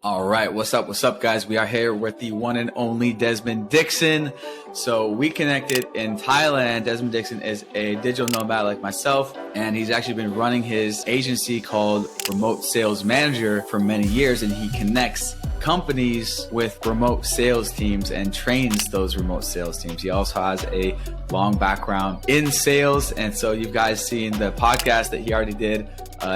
All right, what's up, guys? We are here with the one and only Desmond Dixon. So we connected in Thailand. Desmond Dixon is a digital nomad like myself, and he's actually been running his agency called Remote Sales Manager for many years, and he connects companies with remote sales teams and trains those remote sales teams. He also has a long background in sales, and so you guys seen the podcast that he already did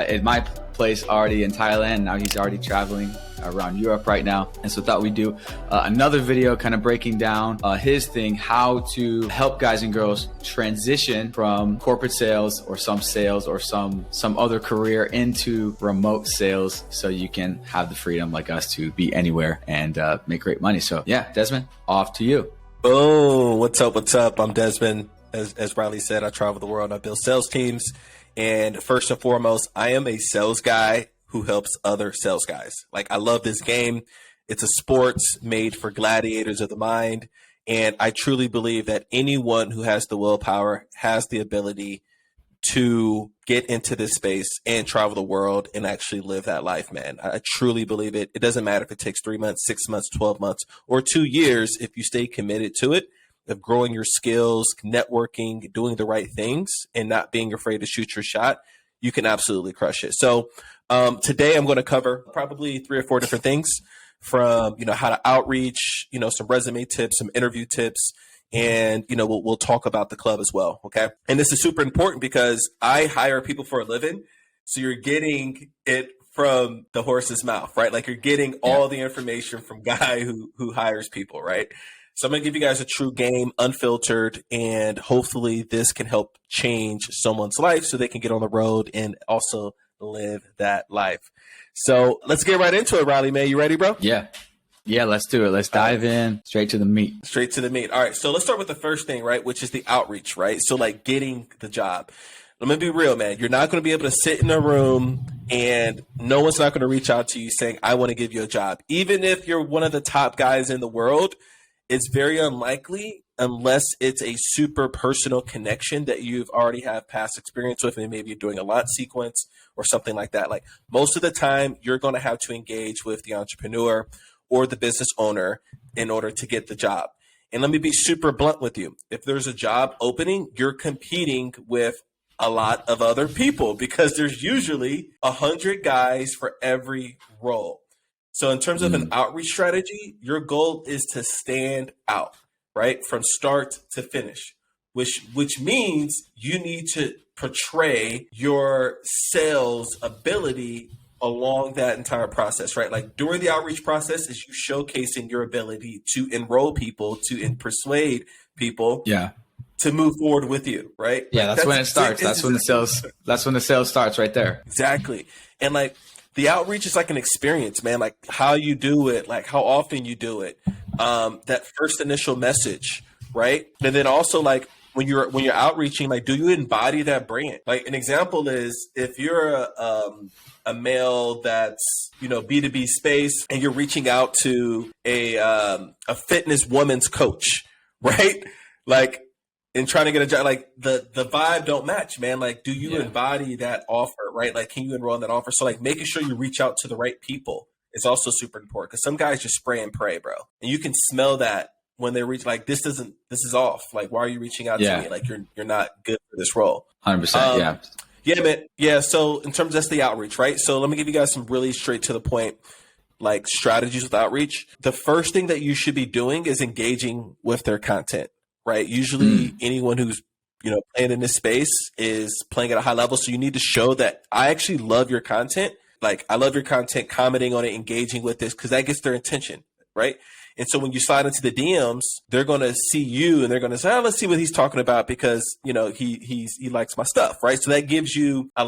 in my place already in Thailand. Now he's already traveling around Europe right now. And so thought we'd do another video kind of breaking down his thing, how to help guys and girls transition from corporate sales or some other career into remote sales so you can have the freedom like us to be anywhere and make great money. So yeah, Desmond, off to you. Oh, what's up? I'm Desmond. As Riley said, I travel the world. I build sales teams. And first and foremost, I am a sales guy who helps other sales guys. Like, I love this game. It's a sport made for gladiators of the mind. And I truly believe that anyone who has the willpower has the ability to get into this space and travel the world and actually live that life, man. I truly believe it. It doesn't matter if it takes 3 months, 6 months, 12 months, or 2 years. If you stay committed to it, of growing your skills, networking, doing the right things, and not being afraid to shoot your shot, you can absolutely crush it. So today I'm going to cover probably 3 or 4 different things, from how to outreach, some resume tips, some interview tips, and we'll talk about the club as well. Okay, and this is super important because I hire people for a living, so you're getting it from the horse's mouth, right? Like, you're getting all the information from guy who hires people, right? So I'm going to give you guys a true game, unfiltered, and hopefully this can help change someone's life so they can get on the road and also live that life. So let's get right into it, Riley, man. You ready, bro? Yeah, let's do it. Let's dive in straight to the meat. All right, so let's start with the first thing, right, which is the outreach, right? So, like, getting the job. Let me be real, man. You're not going to be able to sit in a room and no one's not going to reach out to you saying, I want to give you a job. Even if you're one of the top guys in the world, it's very unlikely, unless it's a super personal connection that you've already have past experience with, and maybe you're doing a launch sequence or something like that. Like, most of the time, you're going to have to engage with the entrepreneur or the business owner in order to get the job. And let me be super blunt with you. If there's a job opening, you're competing with a lot of other people because there's usually 100 guys for every role. So in terms of an outreach strategy, your goal is to stand out, right? From start to finish, which means you need to portray your sales ability along that entire process, right? Like, during the outreach process is you showcasing your ability to enroll people, to persuade people to move forward with you, right? Yeah, that's when it starts. That's when the sales starts right there. Exactly. And like, the outreach is like an experience, man. Like, how you do it, like how often you do it, that first initial message, right? And then also, like, when you're outreaching, like, do you embody that brand? Like, an example is, if you're a male that's B2B space and you're reaching out to a fitness woman's coach, right? Like, and trying to get a job, like, the vibe don't match, man. Like, do you embody that offer, right? Like, can you enroll in that offer? So, like, making sure you reach out to the right people is also super important, because some guys just spray and pray, bro. And you can smell that when they reach, like, this is off. Like, why are you reaching out to me? Like, you're not good for this role. 100%. Yeah, man. Yeah. So in terms of that's the outreach, right? So let me give you guys some really straight to the point, like, strategies with outreach. The first thing that you should be doing is engaging with their content. Right. Usually anyone who's, playing in this space is playing at a high level. So you need to show that I actually love your content. Like, I love your content, commenting on it, engaging with this, because that gets their attention. Right. And so when you slide into the DMs, they're going to see you and they're going to say, let's see what he's talking about, because, he likes my stuff. Right. So that gives you a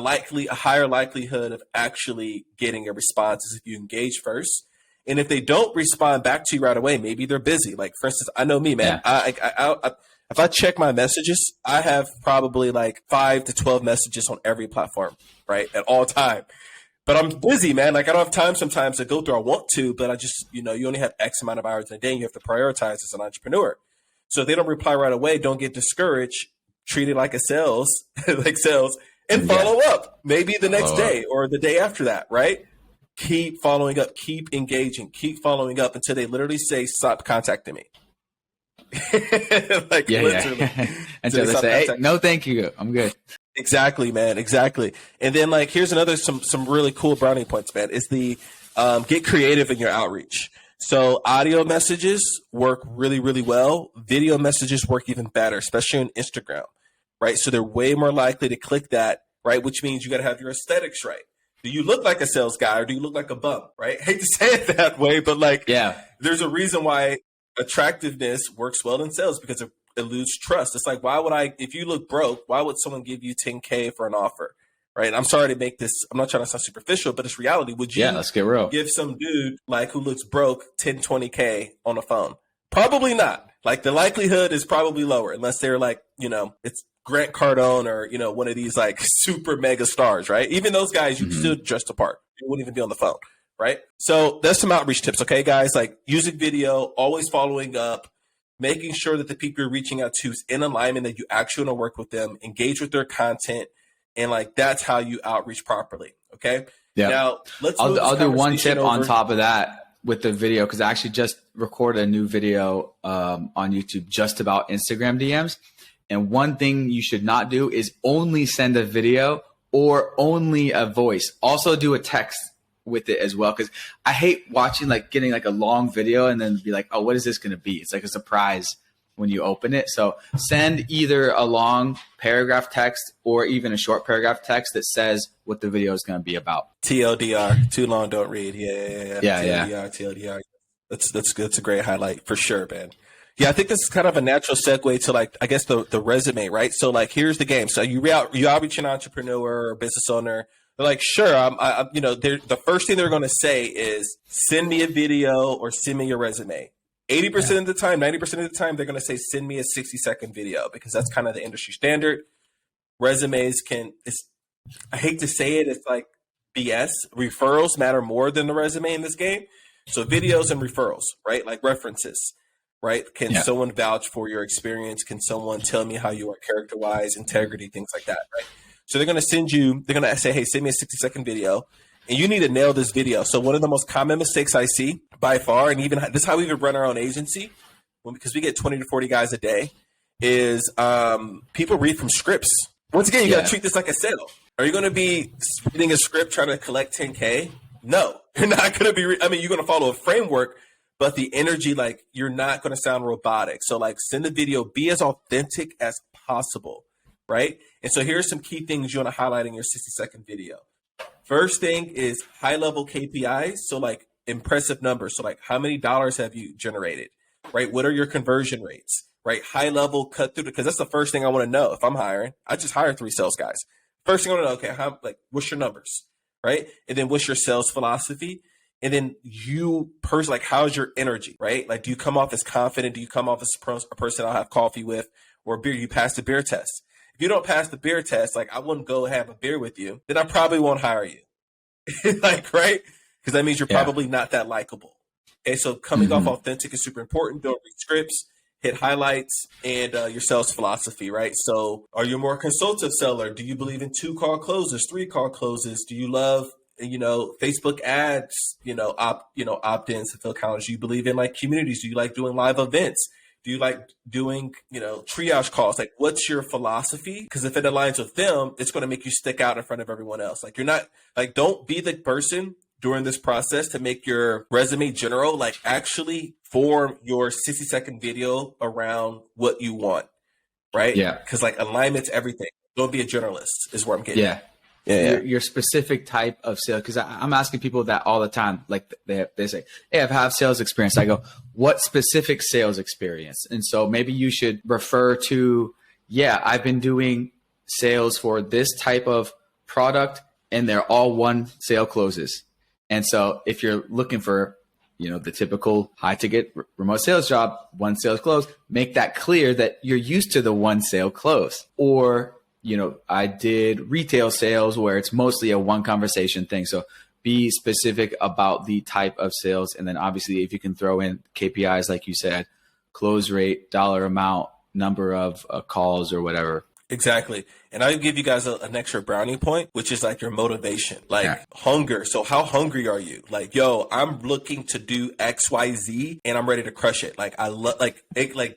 higher likelihood of actually getting a response if you engage first. And if they don't respond back to you right away, maybe they're busy. Like, for instance, I know me, man. Yeah. If I check my messages, I have probably like 5 to 12 messages on every platform, right, at all time. But I'm busy, man. Like, I don't have time sometimes to go through. I want to, but I just, you only have X amount of hours in a day, and you have to prioritize as an entrepreneur. So if they don't reply right away, don't get discouraged. Treat it like a sales, and follow up. Maybe the next day or the day after that, right? keep following up, keep engaging, keep following up until they literally say, stop contacting me. Like literally. Yeah. Until they say, hey, no, thank you. I'm good. Exactly, man. Exactly. And then like, here's another, some really cool brownie points, man, is the get creative in your outreach. So audio messages work really, really well. Video messages work even better, especially on Instagram, right? So they're way more likely to click that, right? Which means you got to have your aesthetics right. Do you look like a sales guy or do you look like a bum, right? Hate to say it that way, but like, yeah, there's a reason why attractiveness works well in sales, because it eludes trust. It's like, why would if you look broke, why would someone give you 10K for an offer? Right. And I'm sorry to make this, I'm not trying to sound superficial, but it's reality. Would you let's get real. Give some dude like who looks broke 10, 20K on the phone? Probably not. Like the likelihood is probably lower unless they're like, it's Grant Cardone or, one of these like super mega stars, right? Even those guys, you still dress the part. You wouldn't even be on the phone, right? So that's some outreach tips. Okay, guys, like using video, always following up, making sure that the people you're reaching out to is in alignment, that you actually want to work with them, engage with their content. And like, that's how you outreach properly. Okay. Yeah. Now I'll do one tip on top of that with the video. Cause I actually just recorded a new video on YouTube just about Instagram DMs. And one thing you should not do is only send a video or only a voice. Also do a text with it as well. Cause I hate watching, like getting like a long video and then be like, oh, what is this going to be? It's like a surprise when you open it. So send either a long paragraph text or even a short paragraph text that says what the video is going to be about. TLDR, too long, don't read. Yeah. TLDR. That's a great highlight for sure, man. Yeah, I think this is kind of a natural segue to like, I guess the resume, right? So like, here's the game. So you outreach an entrepreneur or business owner. They're like, sure, the first thing they're going to say is send me a video or send me your resume. 80% of the time, 90% of the time, they're going to say, send me a 60-second video, because that's kind of the industry standard. Resumes I hate to say it, it's like BS. Referrals matter more than the resume in this game. So videos and referrals, right? Like references, right? Can someone vouch for your experience? Can someone tell me how you are character-wise, integrity, things like that, right? So they're going to say, hey, send me a 60-second video. And you need to nail this video. So one of the most common mistakes I see by far, and even this is how we even run our own agency, because we get 20 to 40 guys a day, is people read from scripts. Once again, you got to treat this like a sale. Are you going to be reading a script trying to collect 10K? No, you're not going to be. You're going to follow a framework, but the energy, like, you're not going to sound robotic. So like, send the video, be as authentic as possible, right? And so here's some key things you want to highlight in your 60-second video. First thing is high-level KPIs. So like impressive numbers. So like, how many dollars have you generated, right? What are your conversion rates, right? High-level cut through, because that's the first thing I want to know. If I'm hiring, I just hire 3 sales guys. First thing I want to know, okay, what's your numbers, right? And then what's your sales philosophy? And then like, how's your energy, right? Like, do you come off as confident? Do you come off as a person I'll have coffee with, or beer? You pass the beer test. If you don't pass the beer test, like, I wouldn't go have a beer with you, then I probably won't hire you. Like, right? Because that means you're probably not that likable. Okay, so coming off authentic is super important. Don't read scripts, hit highlights, and your sales philosophy, right? So are you a more consultative seller? Do you believe in 2-call closes, 3-call closes? Do you love, Facebook ads, opt-ins to fill calendars? Do you believe in like communities? Do you like doing live events? Do you like doing, triage calls? Like, what's your philosophy? Because if it aligns with them, it's going to make you stick out in front of everyone else. Like, you're not, like, don't be the person during this process to make your resume general. Like, actually form your 60-second video around what you want, right? Yeah. Because like, alignment's everything. Don't be a generalist is where I'm getting at. Your specific type of sale, because I'm asking people that all the time. Like they say, hey, I've had sales experience. I go, what specific sales experience? And so maybe you should refer to, I've been doing sales for this type of product, and they're all one sale closes. And so if you're looking for, the typical high ticket remote sales job, one sales close, make that clear that you're used to the one sale close. Or I did retail sales where it's mostly a one conversation thing. So be specific about the type of sales. And then obviously if you can throw in KPIs, like you said, close rate, dollar amount, number of calls or whatever. Exactly. And I'll give you guys an extra brownie point, which is like your motivation, like hunger. So how hungry are you? Like, yo, I'm looking to do X, Y, Z, and I'm ready to crush it. Like, I love, like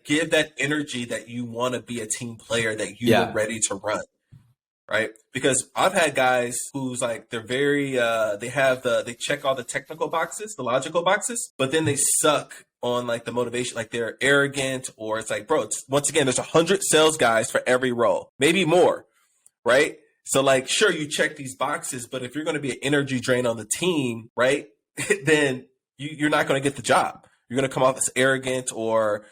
give that energy that you want to be a team player, that you are ready to run. Right. Because I've had guys who's like, they're very, they check all the technical boxes, the logical boxes, but then they suck on like the motivation, like they're arrogant, or it's like, bro, once again, there's 100 sales guys for every role, maybe more. Right. So like, sure, you check these boxes, but if you're going to be an energy drain on the team, right, then you're not going to get the job. You're going to come off as arrogant or,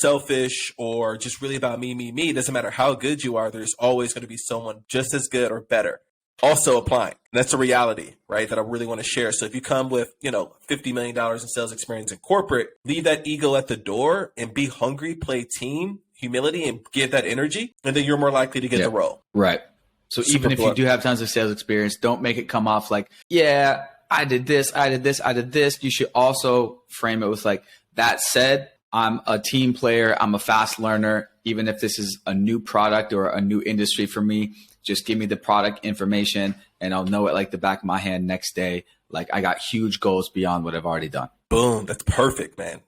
selfish, or just really about me. It doesn't matter how good you are. There's always going to be someone just as good or better also applying. And that's a reality, right, that I really want to share. So if you come with, $50 million in sales experience in corporate, leave that ego at the door and be hungry, play team, humility, and give that energy. And then you're more likely to get the role. Right. So even if you do have tons of sales experience, don't make it come off like, yeah, I did this. You should also frame it with like, that said, I'm a team player. I'm a fast learner. Even if this is a new product or a new industry for me, just give me the product information and I'll know it like the back of my hand next day. Like, I got huge goals beyond what I've already done. Boom. That's perfect, man.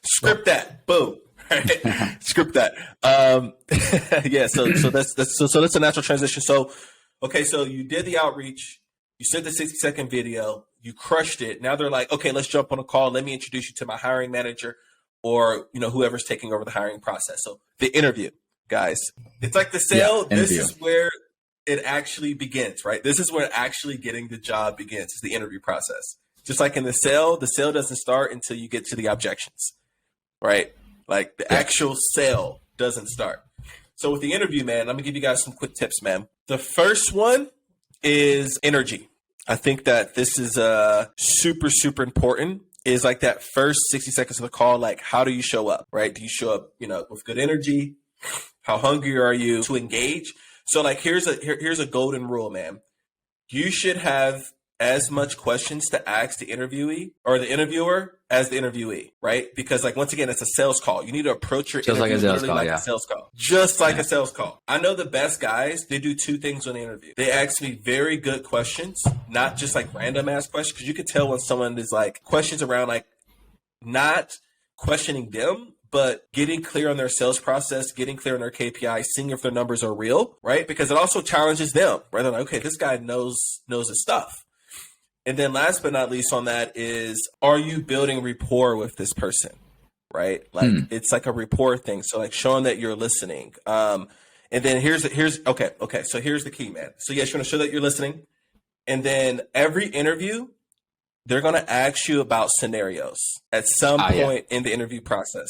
Script that. Boom. Right? Script that. Yeah. So that's a natural transition. So, okay. So you did the outreach, you sent the 60-second video, you crushed it. Now they're like, okay, let's jump on a call. Let me introduce you to my hiring manager, or, whoever's taking over the hiring process. So the interview, guys, it's like the sale. This is where it actually begins, right? This is where actually getting the job begins, is the interview process. Just like in the sale doesn't start until you get to the objections, right? Like the actual sale doesn't start. So with the interview, man, I'm gonna give you guys some quick tips, man. The first one is energy. I think that this is super, super important. Is like that first 60 seconds of the call, like, how do you show up, right? Do you show up, with good energy? How hungry are you to engage? So like, here's a golden rule, man. You should have as much questions to ask the interviewee or the interviewer as the interviewee, right? Because like, once again, it's a sales call. You need to approach your interview like a sales call, a sales call. Just like a sales call. I know the best guys, they do two things on the interview. They ask me very good questions, not just like random ass questions, because you can tell when someone is like questions around like not questioning them, but getting clear on their sales process, getting clear on their KPI, seeing if their numbers are real, right? Because it also challenges them, right? They're like, okay, this guy knows his stuff. And then last but not least on that is, are you building rapport with this person, right? Like it's like a rapport thing. So like showing that you're listening. And then here's okay. So here's the key, man. So yes, you're going to show that you're listening. And then every interview, they're going to ask you about scenarios at some point in the interview process.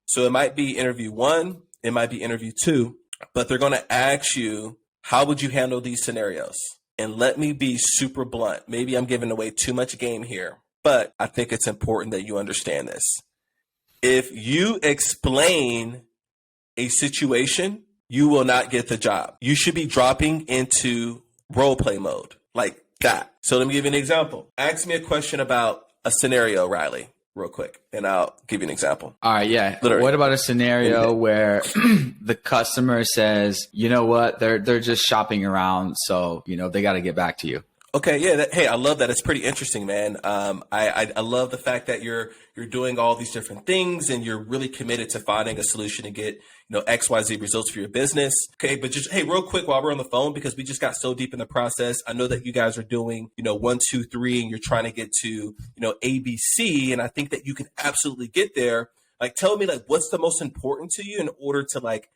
So it might be interview 1, it might be interview 2, but they're going to ask you, how would you handle these scenarios? And let me be super blunt. Maybe I'm giving away too much game here, but I think it's important that you understand this. If you explain a situation, you will not get the job. You should be dropping into role play mode like that. So let me give you an example. Ask me a question about a scenario, Riley, real quick, and I'll give you an example. All right, yeah. Literally. What about a scenario where the customer says, you know what, they're just shopping around, so they got to get back to you. Okay, yeah. Hey, I love that. It's pretty interesting, man. I love the fact that you're doing all these different things and you're really committed to finding a solution to get XYZ results for your business. Okay, but just real quick while we're on the phone, because we just got so deep in the process. I know that you guys are doing 1, 2, 3, and you're trying to get to ABC, and I think that you can absolutely get there. Like, tell me, like, what's the most important to you in order to like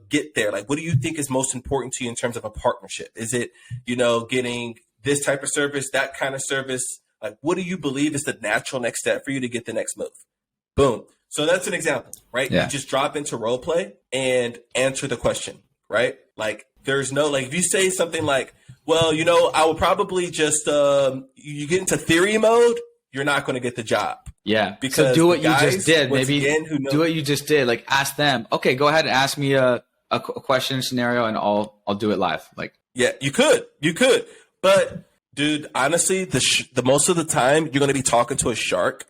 get there? Like, what do you think is most important to you in terms of a partnership? Is it getting this type of service, that kind of service? Like, what do you believe is the natural next step for you to get the next move? Boom. So that's an example, right? Yeah. You just drop into role play and answer the question, right? Like, there's no, like, if you say something like, well, I will probably just, you get into theory mode, you're not going to get the job. Yeah. Because so do what you just did. Maybe do what you just did. Like, ask them, okay, go ahead and ask me a question scenario and I'll do it live. Like, yeah, you could. But dude, honestly, the most of the time you're going to be talking to a shark.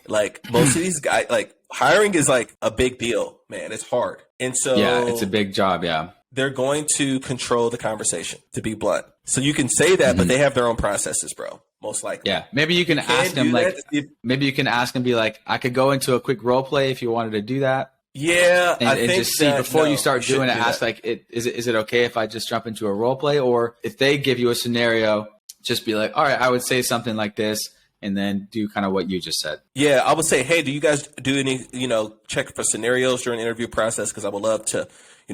Like, most of these guys, like, hiring is like a big deal, man. It's hard. And so yeah, it's a big job. Yeah. they're going to control the conversation, to be blunt. So you can say that, but they have their own processes, bro. Most likely. Yeah. Maybe you can ask them like, maybe you can ask them, be like, I could go into a quick role play if you wanted to do that. Yeah. And just see before you start doing it, ask like, is it okay if I just jump into a role play? Or if they give you a scenario, just be like, all right, I would say something like this, and then do kind of what you just said. Yeah. I would say, hey, do you guys do any, check for scenarios during the interview process? Because I would love to,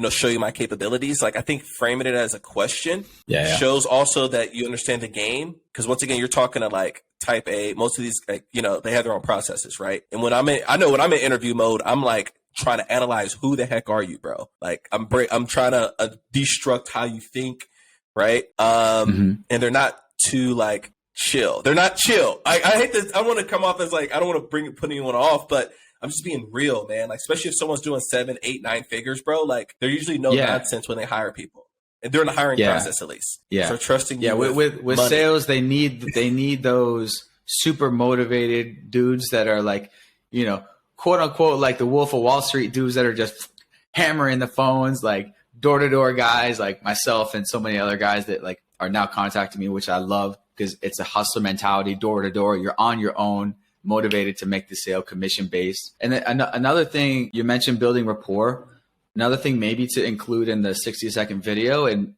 show you my capabilities. Like, I think framing it as a question shows also that you understand the game. Because once again, you're talking to like type A. Most of these, they have their own processes, right? And when when I'm in interview mode, I'm like trying to analyze who the heck are you, bro? Like, I'm trying to destruct how you think, right? And they're not too like chill. They're not chill. I hate this. I want to come off as like, I don't want to put anyone off, but I'm just being real, man. Like, especially if someone's doing 7, 8, 9 figures, bro. Like, they're usually no nonsense when they hire people, and during the hiring process, at least. Yeah. So trusting you. With sales, they need those super motivated dudes that are like, quote unquote, like the Wolf of Wall Street dudes that are just hammering the phones, like door to door guys, like myself and so many other guys that like are now contacting me, which I love because it's a hustler mentality, door to door. You're on your own, motivated to make the sale, commission based. And then another thing, you mentioned building rapport. Another thing maybe to include in the 60-second video and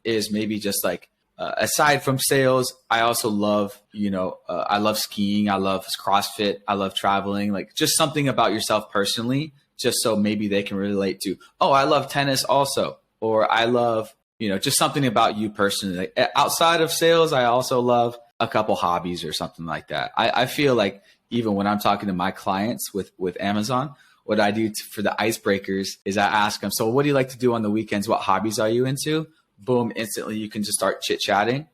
is maybe just like, aside from sales, I also love, I love skiing. I love CrossFit. I love traveling, like just something about yourself personally, just so maybe they can relate to, oh, I love tennis also, or I love, just something about you personally. Like, outside of sales, I also love a couple hobbies or something like that. I feel like even when I'm talking to my clients with Amazon, what I do for the icebreakers is I ask them, so what do you like to do on the weekends? What hobbies are you into? Boom, instantly you can just start chit chatting.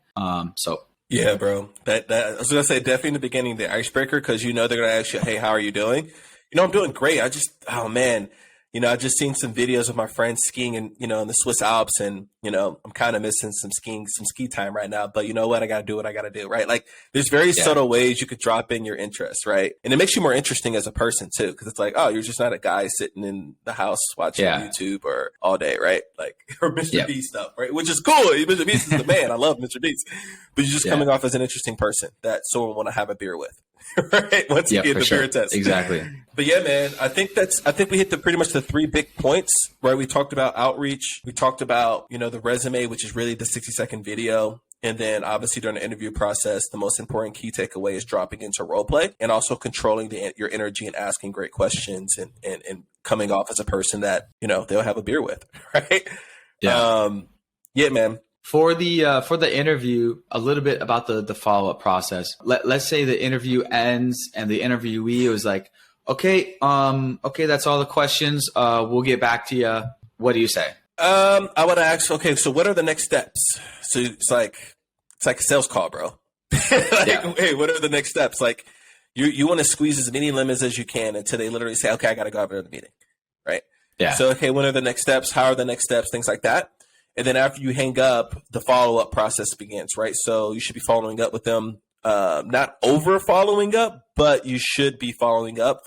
Yeah, bro. That I was gonna say definitely in the beginning the icebreaker, because they're gonna ask you, hey, how are you doing? I'm doing great. Oh man, I just seen some videos of my friends skiing in in the Swiss Alps, and I'm kind of missing some ski time right now. But you know what? I got to do what I got to do, right? Like, there's very subtle ways you could drop in your interests, right? And it makes you more interesting as a person too, because it's like, oh, you're just not a guy sitting in the house watching YouTube or all day, right? Like, or Mr. Beast stuff, right? Which is cool. Mr. Beast is the man. I love Mr. Beast, but you're just coming off as an interesting person that someone want to have a beer with. Right? Once you get the beer test. Exactly. But yeah, man, I think we hit pretty much the 3 big points, right? We talked about outreach. We talked about, the resume, which is really the 60-second video. And then obviously during the interview process, the most important key takeaway is dropping into role play and also controlling your energy and asking great questions and coming off as a person that, they'll have a beer with, right? Yeah. Yeah, man. For the interview, a little bit about the follow-up process. Let's say the interview ends and the interviewee was like, okay, that's all the questions. We'll get back to you. What do you say? I would ask, okay, so what are the next steps? So it's like a sales call, bro. Hey, what are the next steps? Like, you want to squeeze as many lemons as you can until they literally say, okay, I got to go over to the meeting, right? Yeah. So, okay, what are the next steps? How are the next steps? Things like that. And then after you hang up, the follow-up process begins, right? So you should be following up with them, not over following up, but you should be following up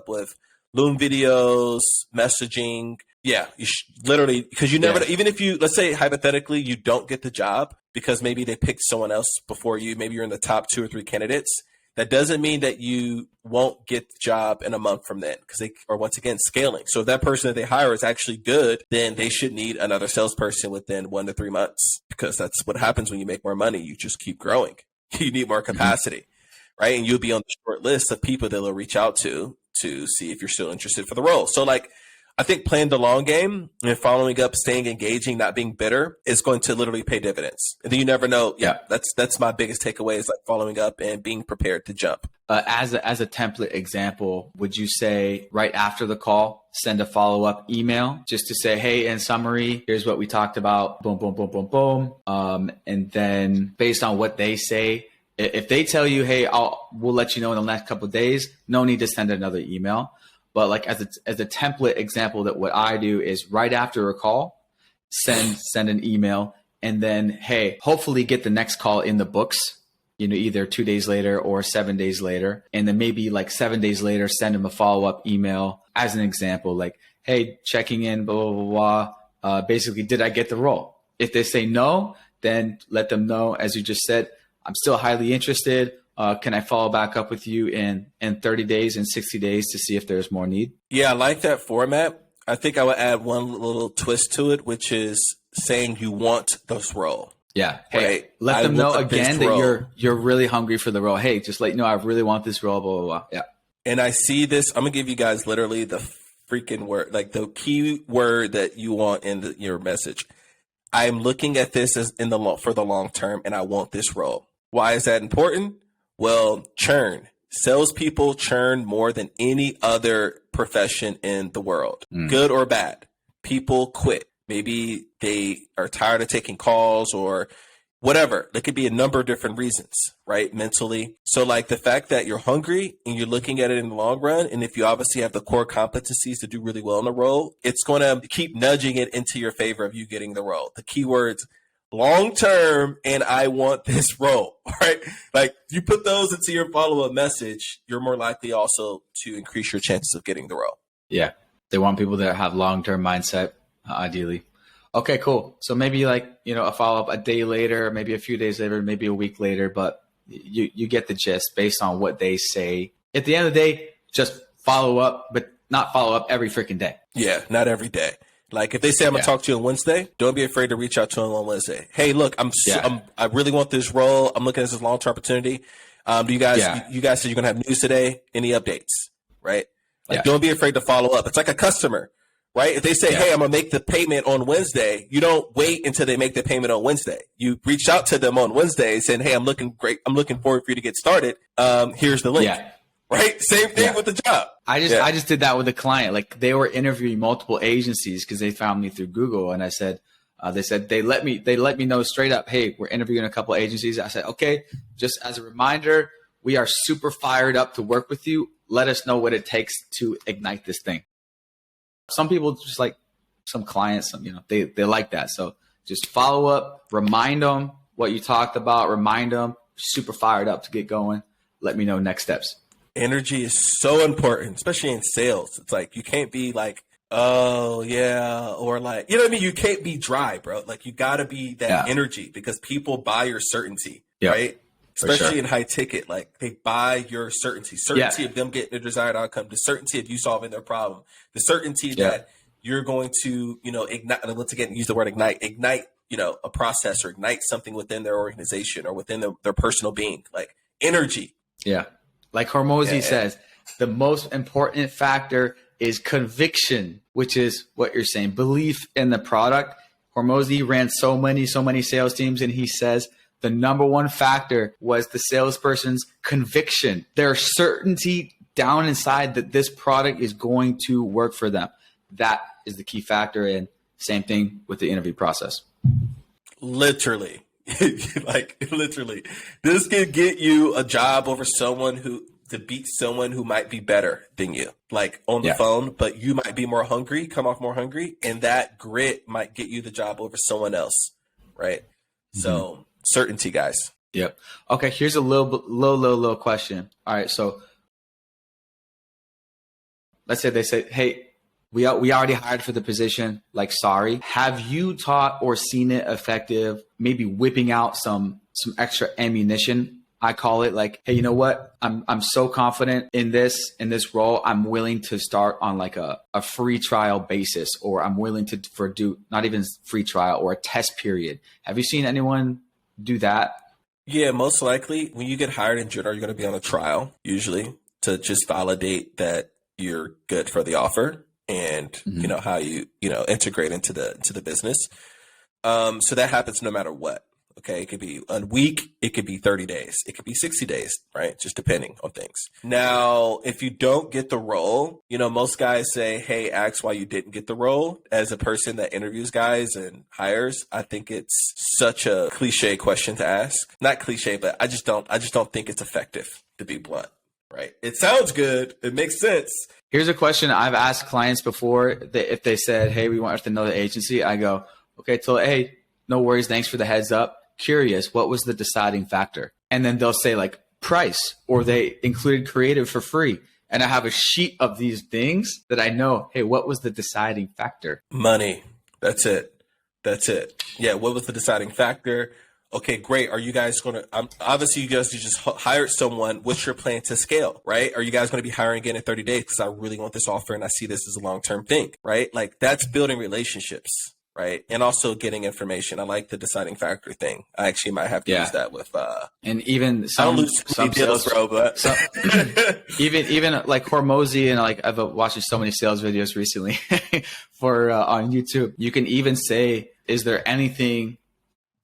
with Loom videos, messaging. Yeah, you literally, because you never, even if let's say hypothetically, you don't get the job because maybe they picked someone else before you, maybe you're in the top 2 or 3 candidates. That doesn't mean that you won't get the job in a month from then, because they are, once again, scaling. So if that person that they hire is actually good, then they should need another salesperson within 1 to 3 months, because that's what happens when you make more money. You just keep growing. You need more capacity, right? And you'll be on the short list of people that they'll reach out to see if you're still interested for the role. So like, I think playing the long game and following up, staying engaging, not being bitter is going to literally pay dividends. And then you never know. Yeah, that's my biggest takeaway is like following up and being prepared to jump. As a template example, would you say right after the call, send a follow-up email just to say, hey, in summary, here's what we talked about, boom, boom, boom, boom, boom. And then based on what they say, if they tell you, hey, we'll let you know in the next couple of days, no need to send another email. But like as a template example, that what I do is right after a call, send an email, and then, hey, hopefully get the next call in the books, either 2 days later or 7 days later. And then maybe like 7 days later, send them a follow-up email as an example, like, hey, checking in, blah, blah, blah, basically, did I get the role? If they say no, then let them know, as you just said, I'm still highly interested. Can I follow back up with you in 30 days and 60 days to see if there's more need? Yeah, I like that format. I think I would add one little twist to it, which is saying you want this role. Yeah. Hey, right? let them know again that role. you're really hungry for the role. Hey, just let you know I really want this role, blah, blah, blah. Yeah. And I see this. I'm going to give you guys literally the freaking word, like the key word that you want in your message. I'm looking at this as for the long term, and I want this role. Why is that important? Well, churn. Salespeople churn more than any other profession in the world, good or bad. People quit. Maybe they are tired of taking calls or whatever. There could be a number of different reasons, right? Mentally. So like the fact that you're hungry and you're looking at it in the long run, and if you obviously have the core competencies to do really well in the role, it's going to keep nudging it into your favor of you getting the role. The keywords, long term, and I want this role, right? Like you put those into your follow-up message, you're more likely also to increase your chances of getting the role. Yeah. They want people that have long-term mindset, ideally. Okay, cool. So maybe like, a follow-up a day later, maybe a few days later, maybe a week later, but you get the gist based on what they say. At the end of the day, just follow up, but not follow up every freaking day. Yeah, not every day. Like if they say I'm gonna talk to you on Wednesday, don't be afraid to reach out to them on Wednesday. Hey, look, I really want this role. I'm looking at this long-term opportunity. Do you guys said you're gonna have news today? Any updates? Right? Like don't be afraid to follow up. It's like a customer. Right? If they say, hey, I'm going to make the payment on Wednesday, you don't wait until they make the payment on Wednesday. You reach out to them on Wednesday saying, hey, I'm looking great. I'm looking forward for you to get started. Here's the link. Yeah. Right? Same thing with the job. I just did that with a client. Like they were interviewing multiple agencies because they found me through Google. And I said, they let me know straight up, hey, we're interviewing a couple agencies. I said, okay, just as a reminder, we are super fired up to work with you. Let us know what it takes to ignite this thing. Some people just like some clients, they like that. So just follow up, remind them what you talked about, remind them, super fired up to get going. Let me know next steps. Energy is so important, especially in sales. It's like, you can't be like, oh yeah. Or like, you know what I mean? You can't be dry, bro. Like you gotta be that energy because people buy your certainty, right? Especially in high ticket, like they buy your certainty of them getting their desired outcome, the certainty of you solving their problem, the certainty that you're going to, ignite, let's again use the word ignite, a process or ignite something within their organization or within their personal being, like energy. Yeah. Like Hormozi says, the most important factor is conviction, which is what you're saying, belief in the product. Hormozi ran so many sales teams, and he says, the number one factor was the salesperson's conviction, their certainty down inside that this product is going to work for them. That is the key factor. And same thing with the interview process. Literally, literally, this can get you a job over to beat someone who might be better than you, like on the phone, but you might be more hungry, come off more hungry. And that grit might get you the job over someone else. Right. Mm-hmm. So certainty, guys. Yep. Okay. Here's a little question. All right. So let's say they say, hey, we already hired for the position. Like, sorry. Have you taught or seen it effective? Maybe whipping out some extra ammunition. I call it like, hey, you know what? I'm so confident in this role. I'm willing to start on like a free trial basis, or I'm willing to do not even free trial or a test period. Have you seen anyone do that? Yeah, most likely when you get hired in general, you're going to be on a trial usually to just validate that you're good for the offer and how you integrate into the business. So that happens no matter what. Okay, it could be a week, it could be 30 days, it could be 60 days, right? Just depending on things. Now, if you don't get the role, most guys say, hey, ask why you didn't get the role. As a person that interviews guys and hires, I think it's such a cliche question to ask. Not cliche, but I just don't think it's effective, to be blunt, right? It sounds good, it makes sense. Here's a question I've asked clients before that if they said, hey, we want to know the agency, I go, okay, hey, no worries, thanks for the heads up. Curious, what was the deciding factor? And then they'll say like price, or they included creative for free. And I have a sheet of these things that I know, hey, what was the deciding factor? Money. That's it. That's it. Yeah. What was the deciding factor? Okay, great. Are you guys going to, obviously you guys just hired someone. What's your plan to scale, right? Are you guys going to be hiring again in 30 days? Because I really want this offer and I see this as a long-term thing, right? Like that's building relationships, right? And also getting information. I like the deciding factor thing. I actually might have to use that with, and even I don't lose some deals, bro, but even like Hormozy, and like I've been watching so many sales videos recently for on YouTube. You can even say, is there anything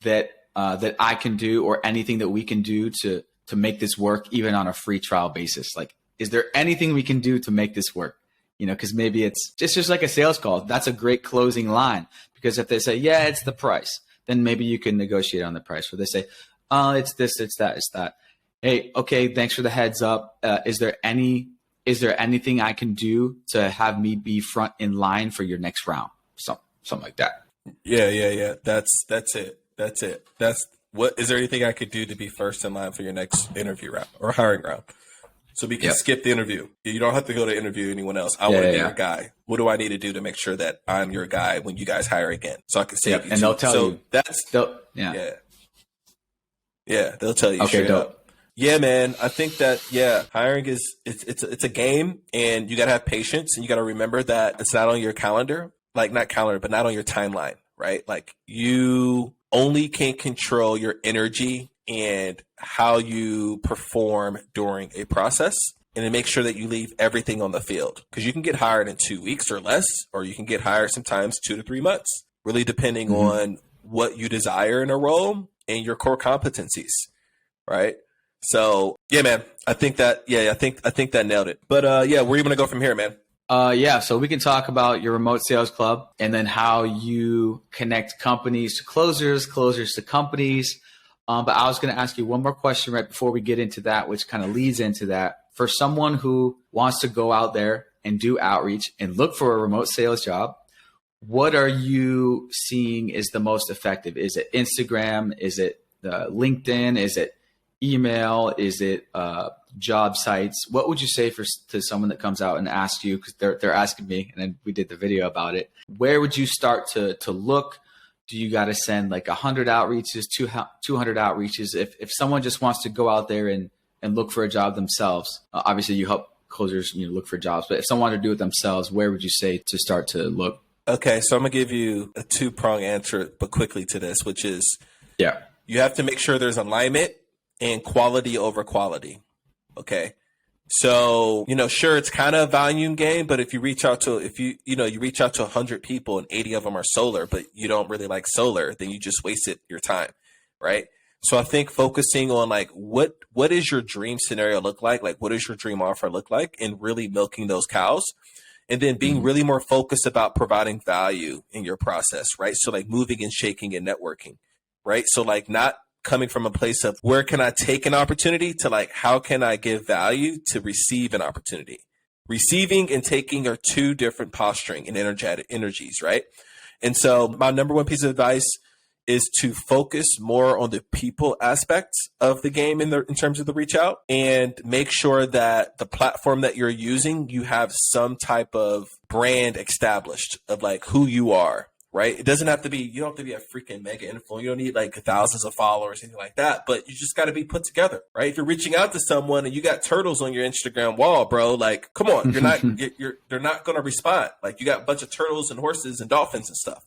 that I can do, or anything that we can do to make this work, even on a free trial basis? Like, is there anything we can do to make this work? You know, because maybe it's just like a sales call. That's a great closing line, because if they say, yeah, it's the price, then maybe you can negotiate on the price. Or they say, oh, it's this, it's that, it's that. Hey, okay, thanks for the heads up. Is there anything I can do to have me be front in line for your next round? Something like that. Yeah. That's it. That's what, is there anything I could do to be first in line for your next interview round or hiring round? So we can skip the interview. You don't have to go to interview anyone else. I want to be your guy. What do I need to do to make sure that I'm your guy when you guys hire again? So I can save you. And they'll tell you. They'll tell you. Okay, dope. Up. Yeah, man. I think that, hiring it's a game, and you got to have patience, and you got to remember that it's not on your calendar, like not calendar, but not on your timeline, right? Like you only can control your energy and how you perform during a process, and then make sure that you leave everything on the field, because you can get hired in 2 weeks or less, or you can get hired sometimes 2 to 3 months, really depending on what you desire in a role and your core competencies, right? So yeah, man, I think that nailed it. But where are you going to go from here, man? So we can talk about your remote sales club, and then how you connect companies to closers to companies. But I was going to ask you one more question right before we get into that, which kind of leads into that. For someone who wants to go out there and do outreach and look for a remote sales job, what are you seeing is the most effective? Is it Instagram? Is it LinkedIn? Is it email? Is it job sites? What would you say to someone that comes out and asks you, because they're asking me, and then we did the video about it. Where would you start to look? Do you got to send like 100 outreaches, 200 outreaches? If someone just wants to go out there and look for a job themselves, obviously you help closers look for jobs, but if someone wanted to do it themselves, where would you say to start to look? Okay, so I'm going to give you a 2-prong answer, but quickly to this, which is, you have to make sure there's alignment and quality over quality. Okay. So, sure, it's kind of a volume game, but if you reach out to, you reach out to 100 people and 80 of them are solar, but you don't really like solar, then you just wasted your time. Right. So I think focusing on like, what is your dream scenario look like? Like, what does your dream offer look like? And really milking those cows, and then being really more focused about providing value in your process. Right. So like moving and shaking and networking. Right. So like not coming from a place of where can I take an opportunity to like, how can I give value to receive an opportunity? Receiving and taking are two different posturing and energetic energies, right? And so my number one piece of advice is to focus more on the people aspects of the game in terms of the reach out, and make sure that the platform that you're using, you have some type of brand established of like who you are. Right. It doesn't have to be, you don't have to be a freaking mega influencer. You don't need like thousands of followers, anything like that, but you just got to be put together. Right. If you're reaching out to someone and you got turtles on your Instagram wall, bro, like, come on, they're not going to respond. Like you got a bunch of turtles and horses and dolphins and stuff.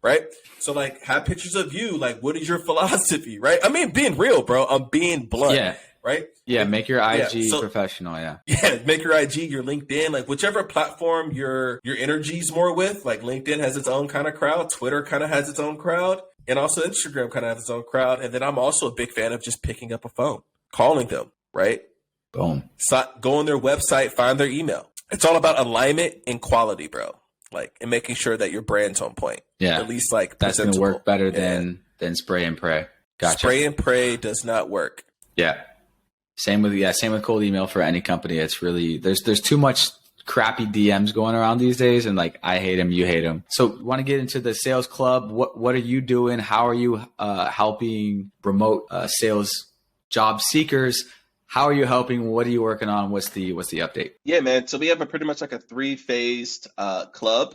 Right. So like have pictures of you. Like, what is your philosophy? Right. I mean, being real, bro, I'm being blunt. Yeah. Right. Yeah. Make your IG professional. Yeah. Yeah. Make your IG, your LinkedIn, like whichever platform your energy's more with. Like LinkedIn has its own kind of crowd. Twitter kind of has its own crowd. And also Instagram kind of has its own crowd. And then I'm also a big fan of just picking up a phone, calling them. Right. Boom. So go on their website, find their email. It's all about alignment and quality, bro. Like, and making sure that your brand's on point. Yeah. At least like that's going to work better than spray and pray. Gotcha. Spray and pray does not work. Yeah. Same with cold email for any company. It's really, there's too much crappy DMs going around these days, and like I hate them, you hate them. So want to get into the sales club. What are you doing? How are you helping remote sales job seekers? How are you helping? What are you working on? What's the update? Yeah, man. So we have pretty much like a 3-phased club.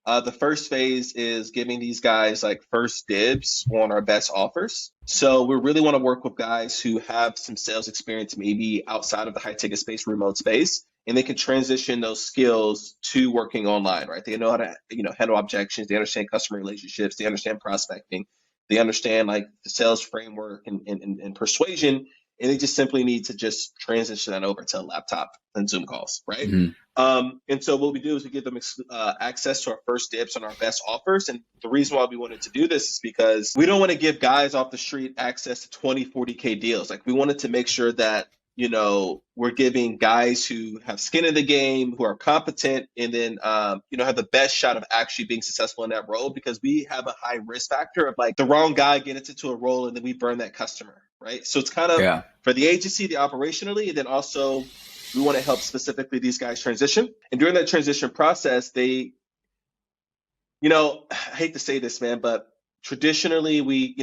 The first phase is giving these guys like first dibs on our best offers. So we really want to work with guys who have some sales experience, maybe outside of the high ticket space, remote space, and they can transition those skills to working online, right? They know how to, handle objections. They understand customer relationships. They understand prospecting. They understand like the sales framework and persuasion, and they just simply need to just transition that over to a laptop and Zoom calls, right? And so what we do is we give them access to our first dibs on our best offers. And the reason why we wanted to do this is because we don't want to give guys off the street access to 20, 40K deals. Like we wanted to make sure that, we're giving guys who have skin in the game, who are competent, and then, have the best shot of actually being successful in that role, because we have a high risk factor of like the wrong guy getting into a role and then we burn that customer, right? So it's kind of for the agency, the operationally, and then also we want to help specifically these guys transition. And during that transition process, they, I hate to say this, man, but traditionally we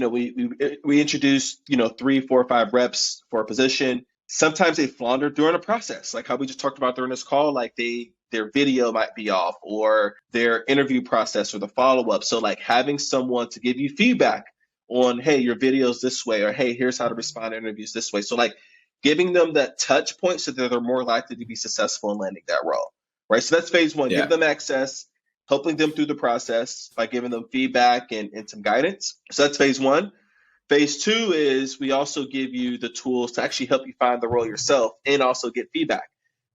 introduce, 3, 4, 5 reps for a position. Sometimes they flounder during the process, like how we just talked about during this call, like their video might be off, or their interview process, or the follow-up. So like having someone to give you feedback on, hey, your video's this way, or hey, here's how to respond to interviews this way. So like giving them that touch point so that they're more likely to be successful in landing that role, right? So that's phase one. Give them access, helping them through the process by giving them feedback and some guidance. So that's phase one. Phase two is we also give you the tools to actually help you find the role yourself and also get feedback.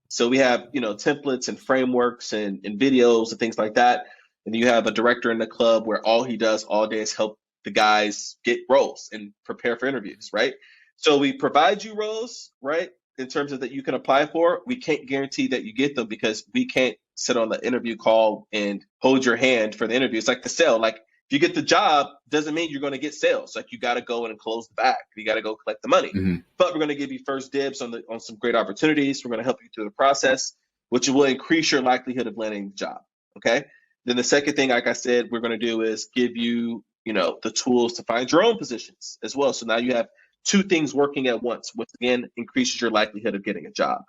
So we have, templates and frameworks and videos and things like that. And you have a director in the club where all he does all day is help the guys get roles and prepare for interviews, right? So we provide you roles, right, in terms of that you can apply for. We can't guarantee that you get them because we can't sit on the interview call and hold your hand for the interview. It's like the sale. Like if you get the job, doesn't mean you're going to get sales. Like you got to go in and close the back. You got to go collect the money. But we're going to give you first dibs on some great opportunities. We're going to help you through the process, which will increase your likelihood of landing the job. Okay. Then the second thing, like I said, we're going to do is give you, the tools to find your own positions as well. So now you have two things working at once, which again increases your likelihood of getting a job.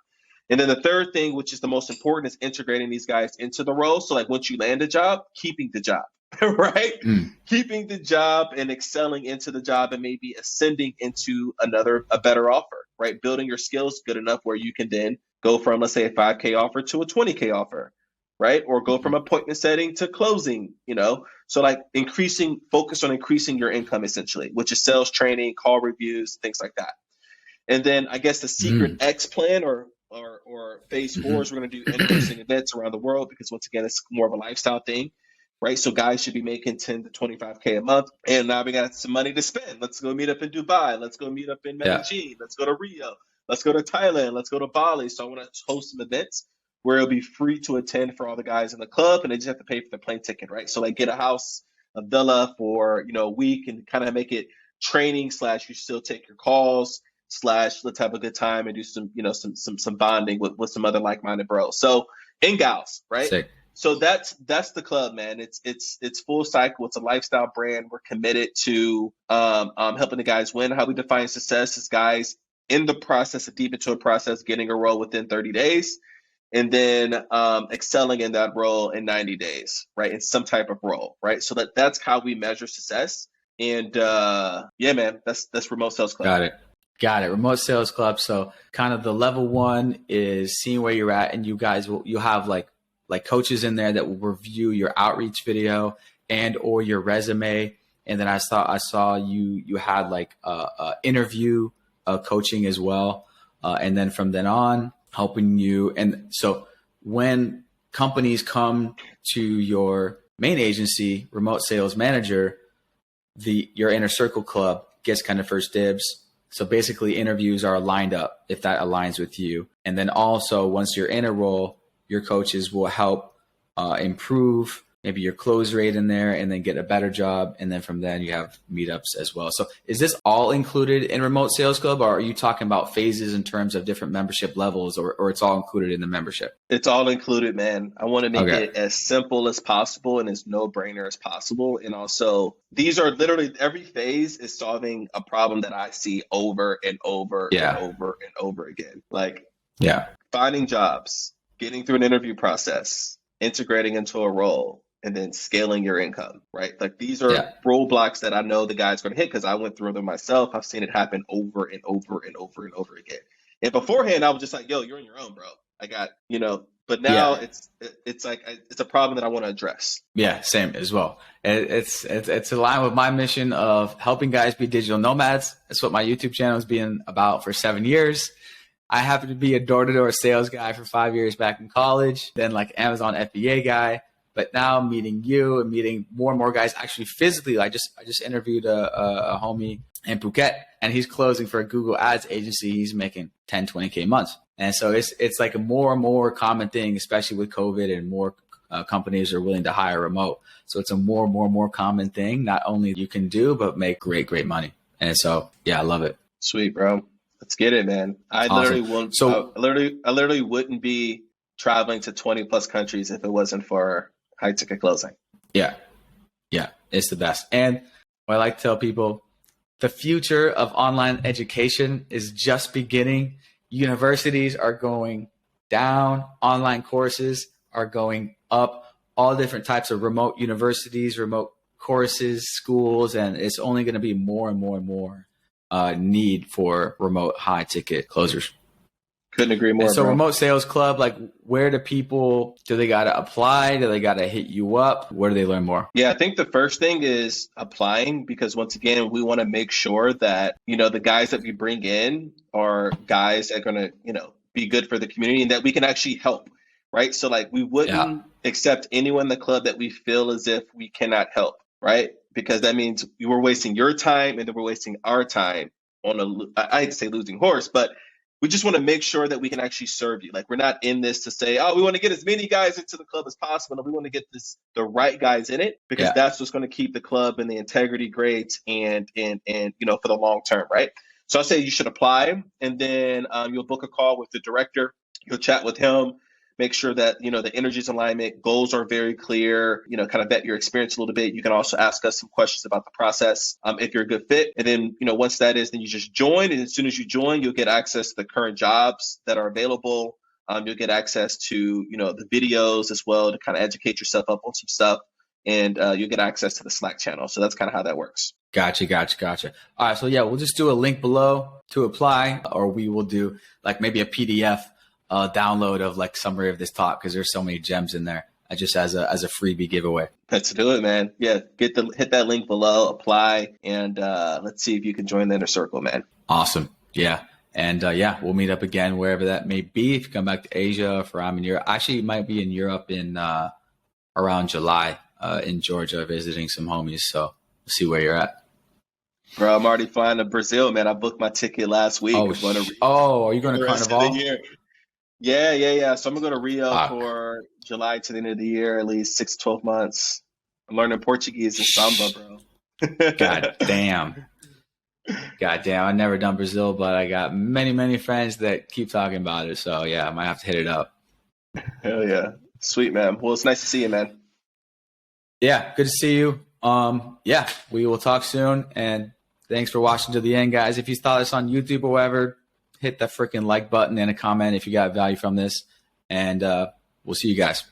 And then the third thing, which is the most important, is integrating these guys into the role. So like once you land a job, keeping the job, right? Keeping the job and excelling into the job and maybe ascending into a better offer, right? Building your skills good enough where you can then go from, let's say, a 5K offer to a 20K offer, right? Or go from appointment setting to closing, So like focus on increasing your income essentially, which is sales training, call reviews, things like that. And then I guess the secret X plan or phase 4 is we're going to do in-person events around the world, because once again, it's more of a lifestyle thing, right? So guys should be making 10 to 25K a month. And now we got some money to spend. Let's go meet up in Dubai. Let's go meet up in Medellin. Let's go to Rio. Let's go to Thailand. Let's go to Bali. So I want to host some events where it'll be free to attend for all the guys in the club, and they just have to pay for the plane ticket, right? So like get a house, a villa for, a week, and kind of make it training / you still take your calls / let's have a good time and do some, some bonding with some other like-minded bros. So and gals, right? Sick. So that's the club, man. It's full cycle. It's a lifestyle brand. We're committed to helping the guys win. How we define success is guys in the process, deep into a process, getting a role within 30 days. And then excelling in that role in 90 days, right? In some type of role, right? So that's how we measure success. And man, that's Remote Sales Club. Got it. Remote Sales Club. So kind of the level one is seeing where you're at, and you'll have like coaches in there that will review your outreach video and or your resume. And then I saw you had like interview coaching as well. And then from then on, helping you. And so when companies come to your main agency, Remote Sales Manager, your Inner Circle Club gets kind of first dibs. So basically interviews are lined up if that aligns with you. And then also once you're in a role, your coaches will help improve maybe your close rate in there and then get a better job. And then from then you have meetups as well. So is this all included in Remote Sales Club, or are you talking about phases in terms of different membership levels, or it's all included in the membership? It's all included, man. I want to make it as simple as possible and as no-brainer as possible. And also these are literally every phase is solving a problem that I see over and over and over and over again. Like finding jobs, getting through an interview process, integrating into a role, and then scaling your income, right? Like these are Yeah. roadblocks that I know the guy's going to hit because I went through them myself. I've seen it happen over and over and over and over again. And beforehand, I was just like, yo, you're on your own, bro. I got, but now Yeah. it's like, it's a problem that I want to address. Yeah, same as well. It's aligned with my mission of helping guys be digital nomads. That's what my YouTube channel has been about for 7 years. I happen to be a door-to-door sales guy for 5 years back in college, then like Amazon FBA guy. But now I'm meeting you and meeting more and more guys actually physically. I just interviewed a homie in Phuket, and he's closing for a Google Ads agency. He's making 10, 20K months. And so it's like a more and more common thing, especially with COVID, and more companies are willing to hire remote. So it's a more common thing. Not only you can do, but make great money. And so, yeah, I love it. Sweet, bro. Let's get it, man. I literally wouldn't be traveling to 20 plus countries if it wasn't for high ticket closing. Yeah. It's the best. And what I like to tell people, the future of online education is just beginning. Universities are going down. Online courses are going up. All different types of remote universities, remote courses, schools, and it's only going to be more and more need for remote high ticket closers. Couldn't agree more. And so bro. Remote Sales Club, like where do they got to apply? Do they got to hit you up? Where do they learn more? Yeah, I think the first thing is applying, because once again, we want to make sure that, the guys that we bring in are guys that are going to, be good for the community and that we can actually help, right? So like we wouldn't accept anyone in the club that we feel as if we cannot help, right? Because that means you were wasting your time and then we're wasting our time on I hate to say losing horse, but we just want to make sure that we can actually serve you. Like we're not in this to say, oh, we want to get as many guys into the club as possible. And we want to get the right guys in it, because that's what's going to keep the club and the integrity great and for the long term, right? So I say you should apply, and then you'll book a call with the director. You'll chat with him. Make sure that, the energy's alignment, goals are very clear, kind of vet your experience a little bit. You can also ask us some questions about the process if you're a good fit. And then, once that is, then you just join. And as soon as you join, you'll get access to the current jobs that are available. You'll get access to, the videos as well to kind of educate yourself up on some stuff. And you'll get access to the Slack channel. So that's kind of how that works. Gotcha. All right. So yeah, we'll just do a link below to apply, or we will do like maybe a PDF download of like summary of this talk, because there's so many gems in there. Just as a freebie giveaway. Let's do it, man. Yeah, hit that link below, apply, and let's see if you can join the inner circle, man. Awesome. Yeah. And we'll meet up again wherever that may be. If you come back to Asia, if I'm in Europe, actually might be in Europe in around July in Georgia, visiting some homies. So we'll see where you're at. Bro, I'm already flying to Brazil, man. I booked my ticket last week. Are you going to Carnival? Yeah. So I'm going to go to Rio for July to the end of the year, at least 6 to 12 months. I'm learning Portuguese and samba, bro. God damn. I've never done Brazil, but I got many friends that keep talking about it. So yeah, I might have to hit it up. Hell yeah. Sweet, man. Well, it's nice to see you, man. Yeah, good to see you. We will talk soon. And thanks for watching to the end, guys. If you saw this on YouTube or whatever, hit that freaking like button and a comment if you got value from this. And we'll see you guys.